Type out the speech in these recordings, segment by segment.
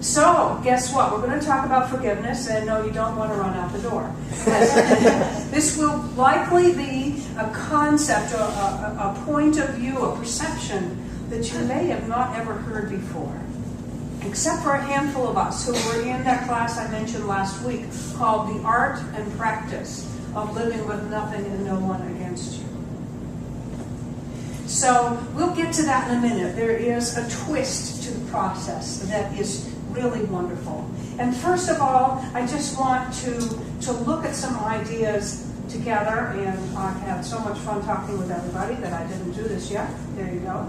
So, guess what? We're going to talk about forgiveness, and no, you don't want to run out the door. This will likely be a concept, a point of view, a perception that you may have not ever heard before. Except for a handful of us who were in that class I mentioned last week called The Art and Practice of Living with Nothing and No One Against You. So, we'll get to that in a minute. There is a twist to the process that is really wonderful. And first of all, I just want to look at some ideas together, and I've had so much fun talking with everybody that I didn't do this yet. There you go.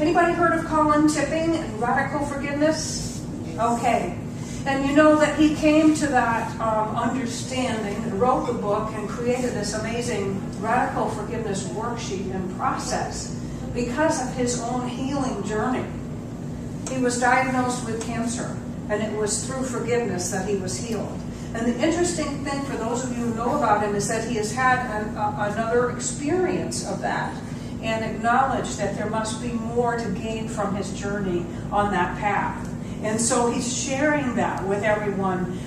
Anybody heard of Colin Tipping and radical forgiveness? Okay. And you know that he came to that understanding and wrote the book and created this amazing radical forgiveness worksheet and process because of his own healing journey. He was diagnosed with cancer, and it was through forgiveness that he was healed. And the interesting thing for those of you who know about him is that he has had another experience of that and acknowledged that there must be more to gain from his journey on that path. And so he's sharing that with everyone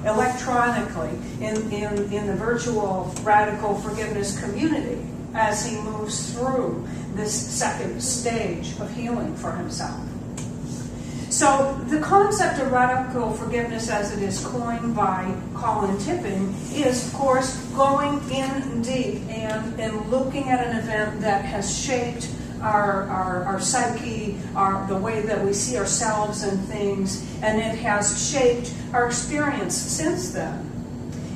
electronically in the virtual radical forgiveness community as he moves through this second stage of healing for himself. So the concept of radical forgiveness as it is coined by Colin Tipping is, of course, going in deep and looking at an event that has shaped our psyche, the way that we see ourselves and things, and it has shaped our experience since then.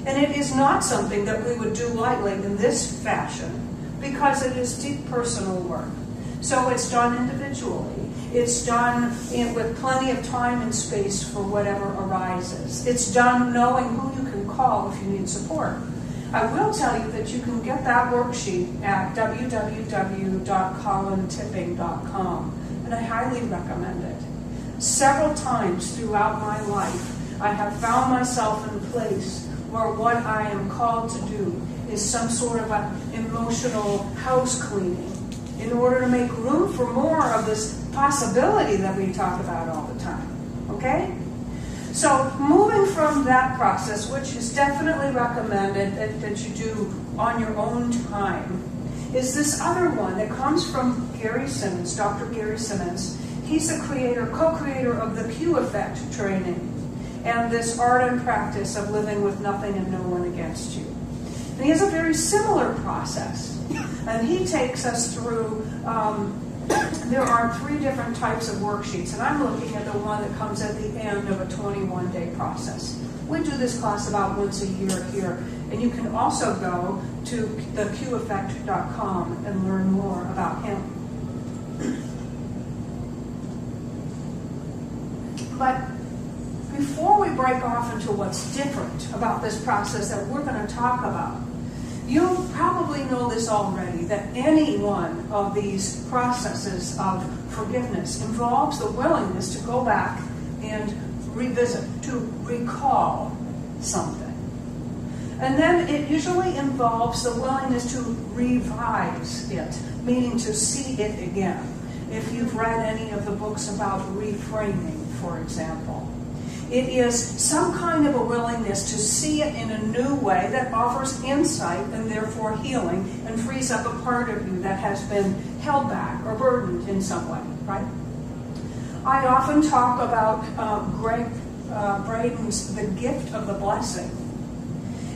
And it is not something that we would do lightly in this fashion because it is deep personal work. So it's done individually. It's done with plenty of time and space for whatever arises. It's done knowing who you can call if you need support. I will tell you that you can get that worksheet at www.colintipping.com, and I highly recommend it. Several times throughout my life, I have found myself in a place where what I am called to do is some sort of an emotional house cleaning in order to make room for more of this possibility that we talk about all the time. Okay? So moving from that process, which is definitely recommended that you do on your own time, is this other one that comes from Gary Simmons, Dr. Gary Simmons. He's the co-creator of the Q Effect training and this art and practice of living with nothing and no one against you. And he has a very similar process. And he takes us through, there are 3 different types of worksheets, and I'm looking at the one that comes at the end of a 21-day process. We do this class about once a year here, and you can also go to theqeffect.com and learn more about him. But before we break off into what's different about this process that we're going to talk about, you probably know this already, that any one of these processes of forgiveness involves the willingness to go back and revisit, to recall something. And then it usually involves the willingness to revise it, meaning to see it again. If you've read any of the books about reframing, for example. It is some kind of a willingness to see it in a new way that offers insight and therefore healing and frees up a part of you that has been held back or burdened in some way, right? I often talk about Greg Braden's The Gift of the Blessing.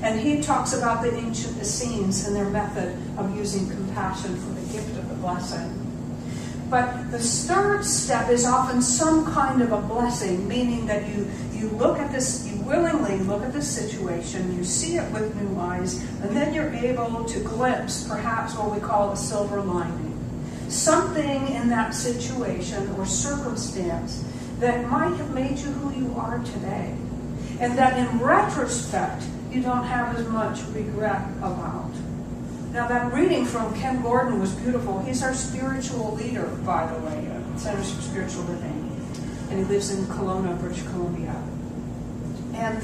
And he talks about the ancient Essenes and their method of using compassion for the gift of the blessing. But the third step is often some kind of a blessing, meaning that you look at this, you willingly look at this situation, you see it with new eyes, and then you're able to glimpse perhaps what we call a silver lining. Something in that situation or circumstance that might have made you who you are today. And that in retrospect, you don't have as much regret about. Now that reading from Ken Gordon was beautiful. He's our spiritual leader, by the way, at Centers for Spiritual Living. And he lives in Kelowna, British Columbia. And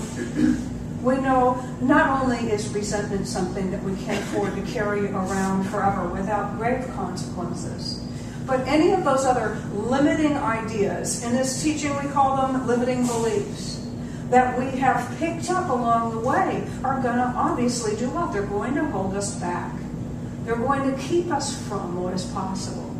we know not only is resentment something that we can't afford to carry around forever without grave consequences, but any of those other limiting ideas, in this teaching we call them limiting beliefs, that we have picked up along the way are going to obviously do what? They're going to hold us back. They're going to keep us from what is possible.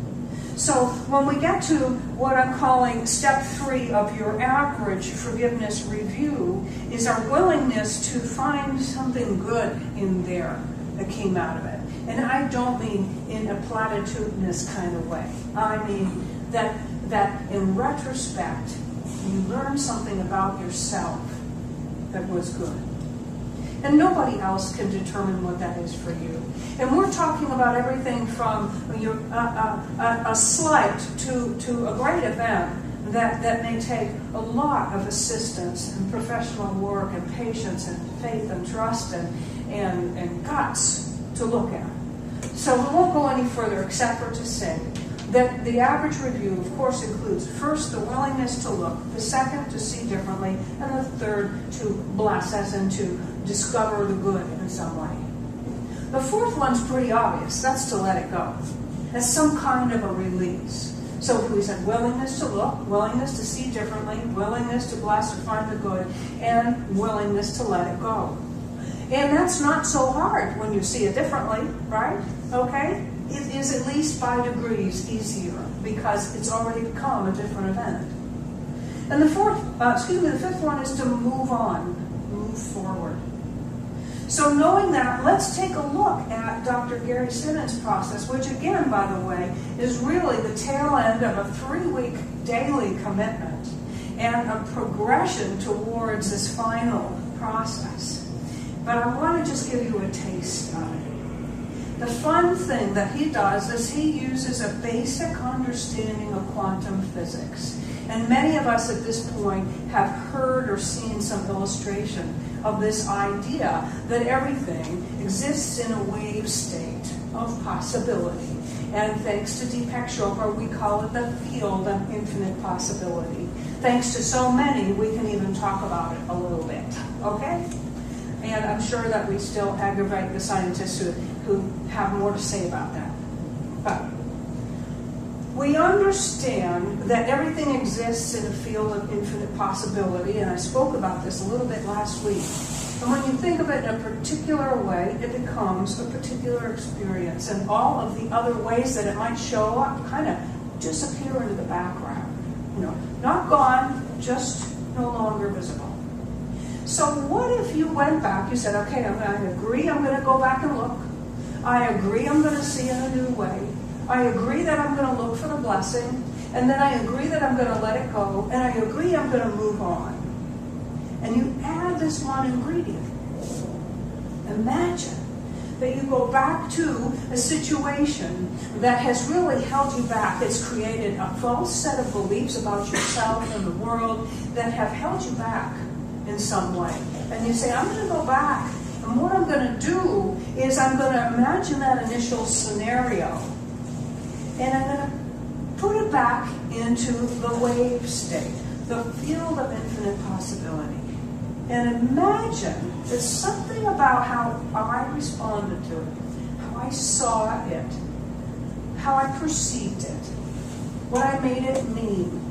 So when we get to what I'm calling step 3 of your average forgiveness review, is our willingness to find something good in there that came out of it. And I don't mean in a platitudinous kind of way. I mean that in retrospect, you learn something about yourself that was good. And nobody else can determine what that is for you. And we're talking about everything from a slight to a great event that may take a lot of assistance and professional work and patience and faith and trust and guts to look at. So we won't go any further except for to say that the average review, of course, includes first the willingness to look, the second to see differently, and the third to bless, as in to discover the good in some way. The fourth one's pretty obvious. That's to let it go. That's some kind of a release. So we said willingness to look, willingness to see differently, willingness to bless or find the good, and willingness to let it go. And that's not so hard when you see it differently, right? Okay? It is at least by degrees easier because it's already become a different event. And the fifth one is to move on, move forward. So knowing that, let's take a look at Dr. Gary Simmons' process, which again, by the way, is really the tail end of a 3-week daily commitment and a progression towards this final process. But I want to just give you a taste of it. The fun thing that he does is he uses a basic understanding of quantum physics. And many of us at this point have heard or seen some illustration of this idea that everything exists in a wave state of possibility. And thanks to Deepak Chopra, we call it the field of infinite possibility. Thanks to so many, we can even talk about it a little bit. Okay? And I'm sure that we still aggravate the scientists who have more to say about that. But we understand that everything exists in a field of infinite possibility, and I spoke about this a little bit last week. And when you think of it in a particular way, it becomes a particular experience, and all of the other ways that it might show up kind of disappear into the background. Not gone, just no longer visible. So what if you went back, you said, okay, I agree I'm going to go back and look. I agree I'm going to see in a new way. I agree that I'm going to look for the blessing. And then I agree that I'm going to let it go. And I agree I'm going to move on. And you add this one ingredient. Imagine that you go back to a situation that has really held you back. It's created a false set of beliefs about yourself and the world that have held you back in some way. And you say, I'm going to go back. And what I'm going to do is I'm going to imagine that initial scenario. And I'm going to put it back into the wave state, the field of infinite possibility. And imagine that something about how I responded to it, how I saw it, how I perceived it, what I made it mean,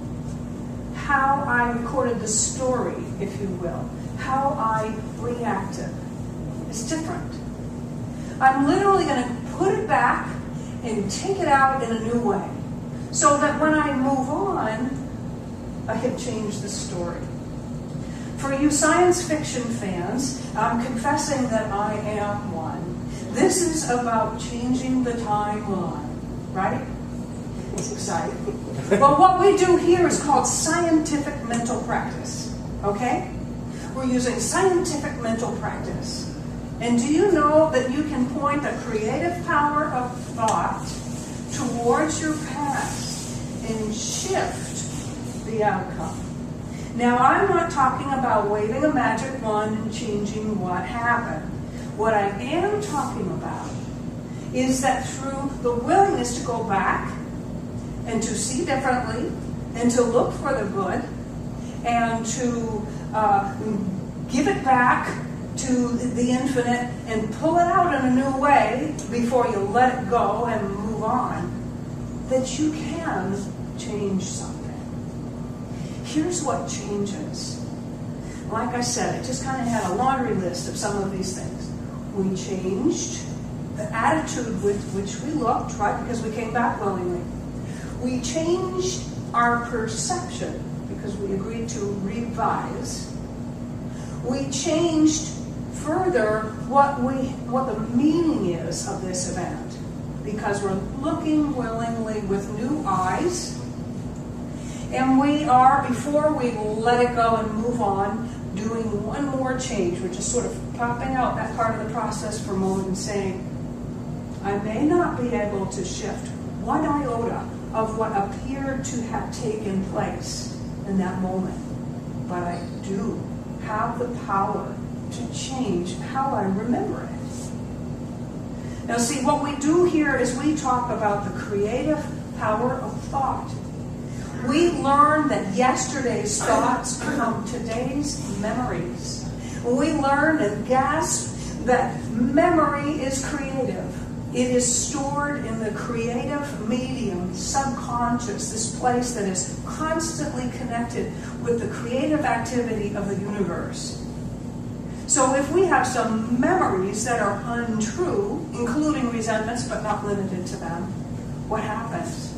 how I recorded the story, if you will, how I reacted. It's different. I'm literally going to put it back and take it out in a new way, so that when I move on, I can change the story. For you science fiction fans, I'm confessing that I am one. This is about changing the timeline, right? It's exciting. But what we do here is called scientific mental practice, okay? We're using scientific mental practice. And do you know that you can point the creative power of thought towards your past and shift the outcome? Now, I'm not talking about waving a magic wand and changing what happened. What I am talking about is that through the willingness to go back and to see differently and to look for the good and to give it back to the infinite and pull it out in a new way before you let it go and move on, that you can change something. Here's what changes. Like I said, I just kind of had a laundry list of some of these things. We changed the attitude with which we looked, right? Because we came back willingly. We changed our perception because we agreed to revise. We changed further what the meaning is of this event because we're looking willingly with new eyes. And we are, before we let it go and move on, doing one more change. We're just sort of popping out that part of the process for a moment and saying, I may not be able to shift one iota of what appeared to have taken place in that moment, but I do have the power to change how I remember it. Now see, what we do here is we talk about the creative power of thought. We learn that yesterday's thoughts become today's memories. We learn and gasp that memory is creative. It is stored in the creative medium, subconscious, this place that is constantly connected with the creative activity of the universe. So if we have some memories that are untrue, including resentments but not limited to them, what happens?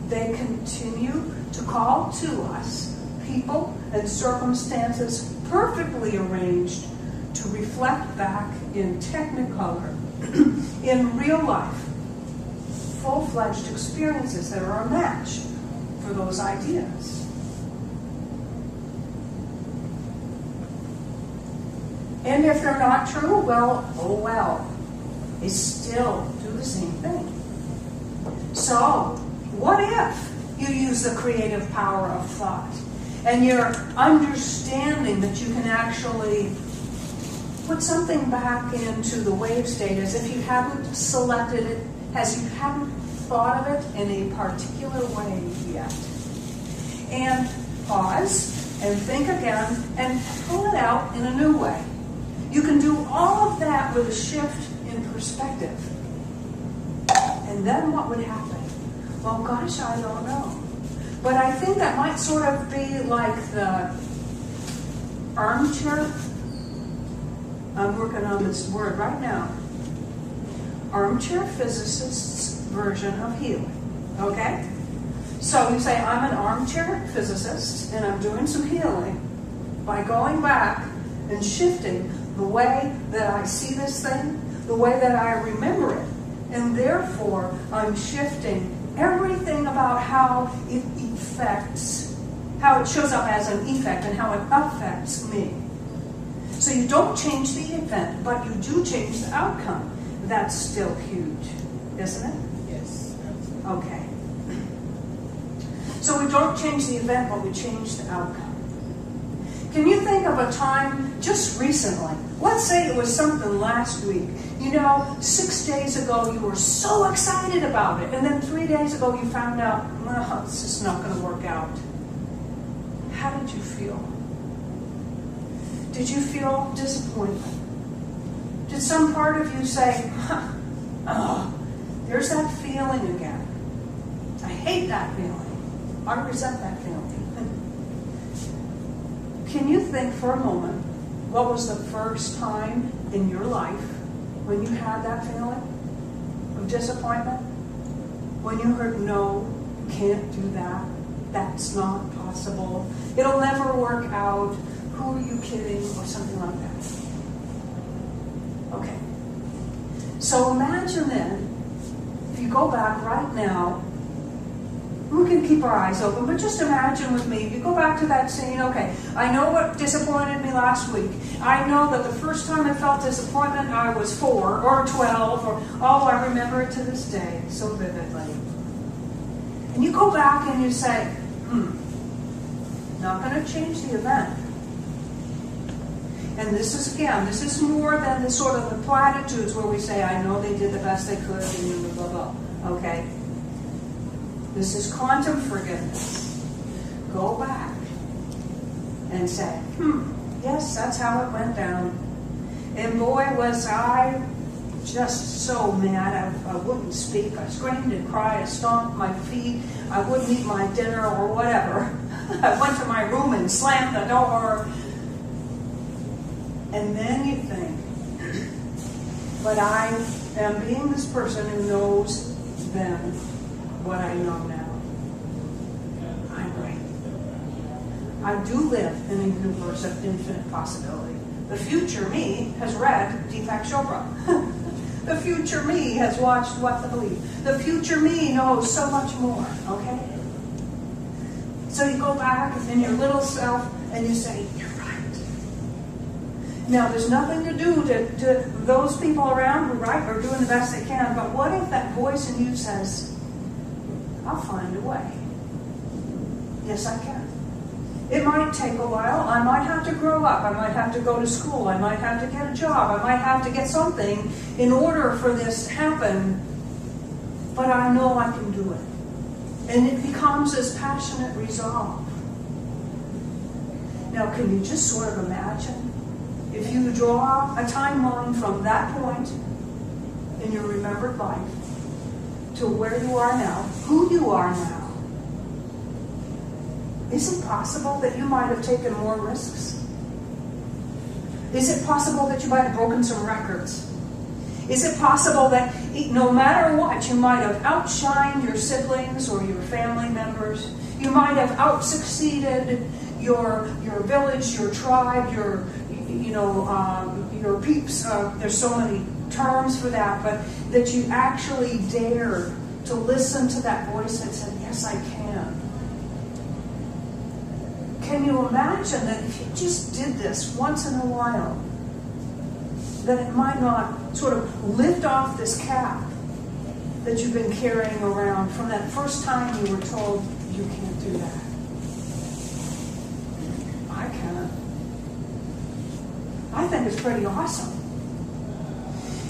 They continue to call to us people and circumstances perfectly arranged to reflect back in technicolor, in real life, full-fledged experiences that are a match for those ideas. And if they're not true, well, oh well. They still do the same thing. So, what if you use the creative power of thought and you're understanding that you can actually put something back into the wave state as if you haven't selected it, as you haven't thought of it in a particular way yet. And pause and think again and pull it out in a new way. You can do all of that with a shift in perspective. And then what would happen? Well, gosh, I don't know. But I think that might sort of be like the armchair. I'm working on this word right now. Armchair physicist's version of healing. Okay? So you say, I'm an armchair physicist and I'm doing some healing by going back and shifting the way that I see this thing, the way that I remember it. And therefore, I'm shifting everything about how it affects, how it shows up as an effect and how it affects me. So you don't change the event, but you do change the outcome. That's still huge, isn't it? Yes. Okay. So we don't change the event, but we change the outcome. Can you think of a time just recently? Let's say it was something last week. 6 days ago you were so excited about it, and then 3 days ago you found out, well, this is not going to work out. How did you feel? Did you feel disappointment? Did some part of you say, there's that feeling again. I hate that feeling. I resent that feeling. Can you think for a moment, what was the first time in your life when you had that feeling of disappointment? When you heard, no, you can't do that. That's not possible. It'll never work out. Who are you kidding? Or something like that. Okay. So imagine then, if you go back right now, we can keep our eyes open, but just imagine with me, if you go back to that scene, okay, I know what disappointed me last week. I know that the first time I felt disappointment, I was 4 or 12, or, I remember it to this day so vividly. And you go back and you say, not going to change the event. And this is more than the sort of the platitudes where we say, I know they did the best they could, and blah, blah, blah. Okay? This is quantum forgiveness. Go back and say, yes, that's how it went down. And boy, was I just so mad I wouldn't speak. I screamed and cried, I stomped my feet, I wouldn't eat my dinner or whatever. I went to my room and slammed the door. And then you think, but I am being this person who knows then what I know now. I'm great. I do live in a universe of infinite possibility. The future me has read Deepak Chopra. The future me has watched What to Believe. The future me knows so much more, okay? So you go back in your little self and you say, you're right. Now, there's nothing to do to those people around who are doing the best they can, but what if that voice in you says, I'll find a way. Yes, I can. It might take a while. I might have to grow up. I might have to go to school. I might have to get a job. I might have to get something in order for this to happen. But I know I can do it. And it becomes this passionate resolve. Now, can you just sort of imagine if you draw a timeline from that point in your remembered life to where you are now, who you are now? Is it possible that you might have taken more risks? Is it possible that you might have broken some records? Is it possible that no matter what, you might have outshined your siblings or your family members? You might have out-succeeded your village, your tribe, your peeps. There's so many terms for that, but that you actually dared to listen to that voice that said, yes, I can. Can you imagine that if you just did this once in a while, that it might not sort of lift off this cap that you've been carrying around from that first time you were told you can't do that? I can. I think it's pretty awesome.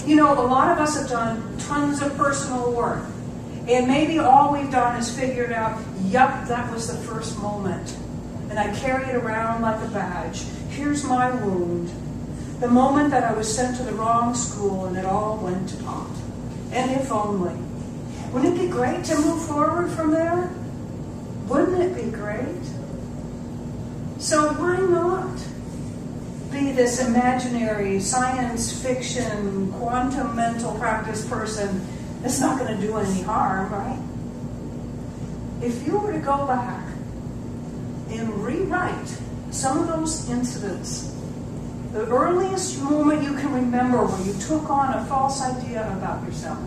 You know, a lot of us have done tons of personal work, and maybe all we've done is figured out, yup, that was the first moment. And I carry it around like a badge. Here's my wound. The moment that I was sent to the wrong school and it all went to pot. And if only. Wouldn't it be great to move forward from there? Wouldn't it be great? So why not be this imaginary science fiction, quantum mental practice person that's not going to do any harm, right? If you were to go back and rewrite some of those incidents, the earliest moment you can remember where you took on a false idea about yourself,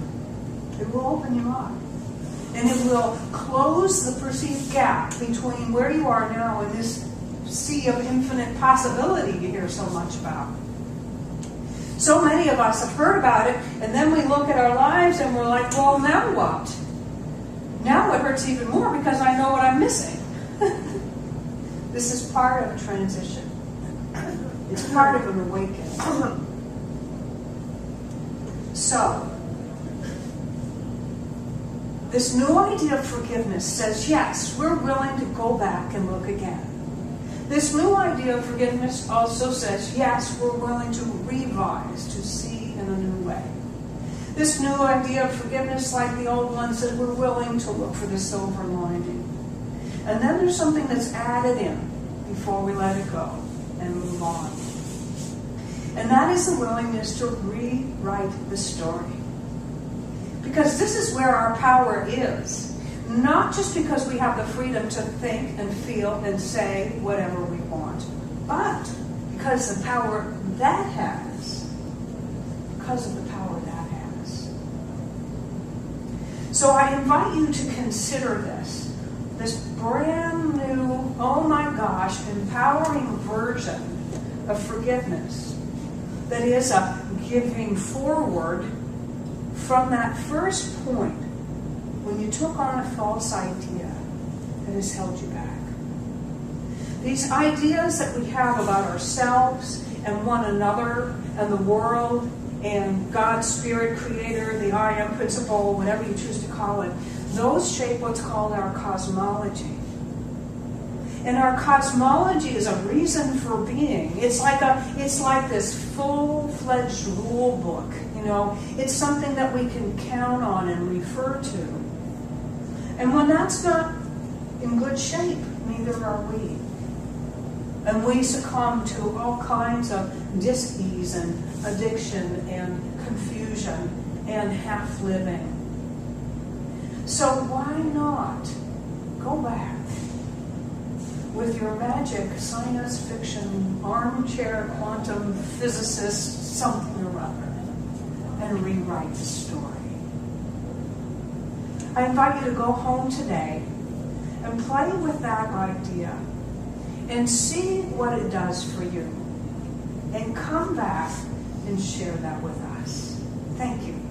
it will open you up. And it will close the perceived gap between where you are now and this sea of infinite possibility you hear so much about. So many of us have heard about it, and then we look at our lives and we're like, well, now what? Now it hurts even more because I know what I'm missing. This is part of a transition. It's part of an awakening. So, this new idea of forgiveness says, yes, we're willing to go back and look again. This new idea of forgiveness also says, yes, we're willing to revise, to see in a new way. This new idea of forgiveness, like the old one, says we're willing to look for the silver lining. And then there's something that's added in before we let it go and move on. And that is the willingness to rewrite the story. Because this is where our power is. Not just because we have the freedom to think and feel and say whatever we want, but because the power that has. Because of the power that has. So I invite you to consider this brand new, oh my gosh, empowering version of forgiveness that is a giving forward from that first point when you took on a false idea that has held you back. These ideas that we have about ourselves and one another and the world and God's Spirit, Creator, the I Am principle, whatever you choose to call it, those shape what's called our cosmology. And our cosmology is a reason for being. It's like this full-fledged rule book, it's something that we can count on and refer to. And when that's not in good shape, neither are we. And we succumb to all kinds of dis-ease and addiction and confusion and half-living. So why not go back with your magic science fiction armchair quantum physicist something or other and rewrite the story? I invite you to go home today and play with that idea and see what it does for you. And come back and share that with us. Thank you.